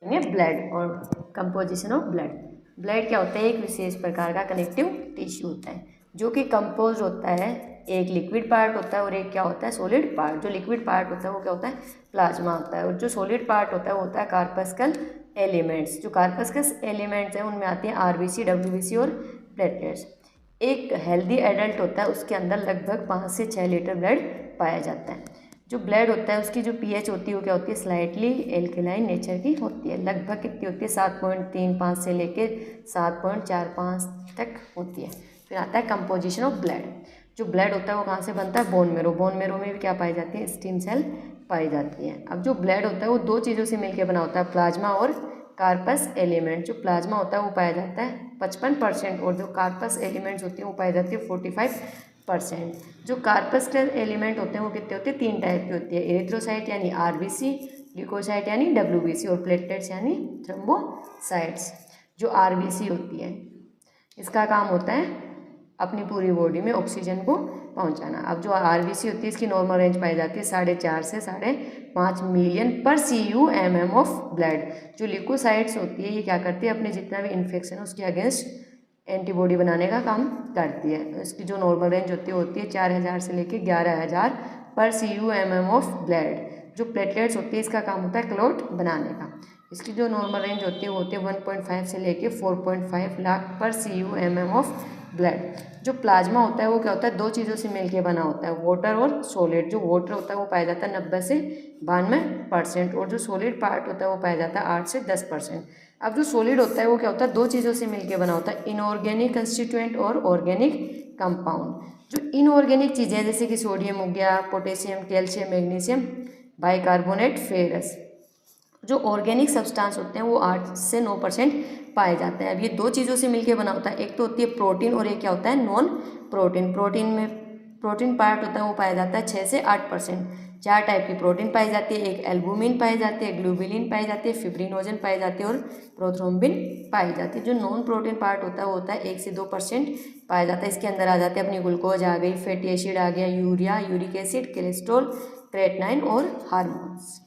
Blood और composition of blood. Blood क्या होता है? एक विशेष प्रकार का कनेक्टिव टिश्यू होता है जो कि कंपोज होता है, एक लिक्विड पार्ट होता है और एक क्या होता है? Solid part. जो लिक्विड पार्ट होता है वो क्या होता है? प्लाज्मा होता है, और जो सॉलिड पार्ट होता है वो होता है कार्पस्कल एलिमेंट्स। जो कार्पस्कल एलिमेंट्स हैं उनमें आती हैं आरबीसी, डब्ल्यूबीसी और प्लेटलेट्स। एक हेल्दी एडल्ट होता है उसके अंदर लगभग 5 से 6 लीटर ब्लड पाया जाता है। जो ब्लड होता है उसकी जो पीएच होती है वो क्या होती है? स्लाइटली एल्कलाइन नेचर की होती है। लगभग कितनी होती है? 7.35 से लेके 7.45 तक होती है। फिर आता है कंपोजिशन ऑफ ब्लड। जो ब्लड होता है वो कहाँ से बनता है? Bone marrow. बोन मेरो में भी क्या पाई जाती है? स्टेम सेल पाई जाती है। अब जो ब्लड होता है वो दो चीज़ों से मिलकर बना होता है, प्लाज्मा और कार्पस एलिमेंट। जो प्लाज्मा होता है वो पाया जाता है 55% और जो कार्पस एलिमेंट्स होती हैं वो पाई जाती है 45%। जो कार्पस्कल एलिमेंट होते हैं वो कितने होते हैं? 3 टाइप की होती है, एरिथ्रोसाइट यानी आरबीसी, ल्यूकोसाइट यानी डब्ल्यूबीसी और प्लेटलेट्स यानी थ्रोम्बोसाइट्स। जो आरबीसी होती है इसका काम होता है अपनी पूरी बॉडी में ऑक्सीजन को पहुंचाना। अब जो आरबीसी होती है इसकी नॉर्मल रेंज पाई जाती है 4.5 से 5.5 मिलियन पर CU/mm ऑफ ब्लड। जो ल्यूकोसाइट्स होती है ये क्या करती है? अपने जितना भी इन्फेक्शन है उसके अगेंस्ट एंटीबॉडी बनाने का काम करती है। इसकी जो नॉर्मल रेंज होती है 4,000 से लेकर 11,000 पर CU/mm ऑफ ब्लड। जो प्लेटलेट्स होती है इसका काम होता है क्लॉट बनाने का। इसकी जो नॉर्मल रेंज होती है वो होती है 1.5 से लेके 4.5 लाख पर CU/mm ऑफ ब्लड। जो प्लाज्मा होता है वो क्या होता है? दो चीज़ों से मिलके बना होता है, वाटर और सॉलिड। जो वाटर होता है वो पाया जाता है 90 से 92% और जो सॉलिड पार्ट होता है वो पाया जाता है 8 से 10%। अब जो सॉलिड होता है वो क्या होता है? दो चीज़ों से मिलके बना होता है, इनऑर्गेनिक कंस्टिट्यूएंट और ऑर्गेनिक कंपाउंड। जो इनऑर्गेनिक चीज़ें जैसे कि सोडियम हो गया, potassium, calcium, magnesium, bicarbonate, ferrous. जो ऑर्गेनिक सब्सटेंस होते हैं वो 8 से 9% पाए जाते हैं। अब ये दो चीज़ों से मिलकर बना होता है, एक तो होती है प्रोटीन और एक क्या होता है? Non protein. प्रोटीन में प्रोटीन पार्ट होता है वो पाया जाता है 6 से 8%। 4 टाइप की प्रोटीन पाई जाती है, एक एल्बुमिन पाई जाती है, ग्लोबुलिन पाई जाती है, फिब्रिनोजन पाई जाती है और प्रोथ्रोम्बिन पाई जाती है। जो नॉन प्रोटीन पार्ट होता है वो होता है 1 से 2% पाया जाता है। इसके अंदर आ जाते हैं अपनी ग्लूकोज आ गई, फैटी एसिड आ गया, urea, uric acid, cholesterol, creatinine और हार्मोन्स।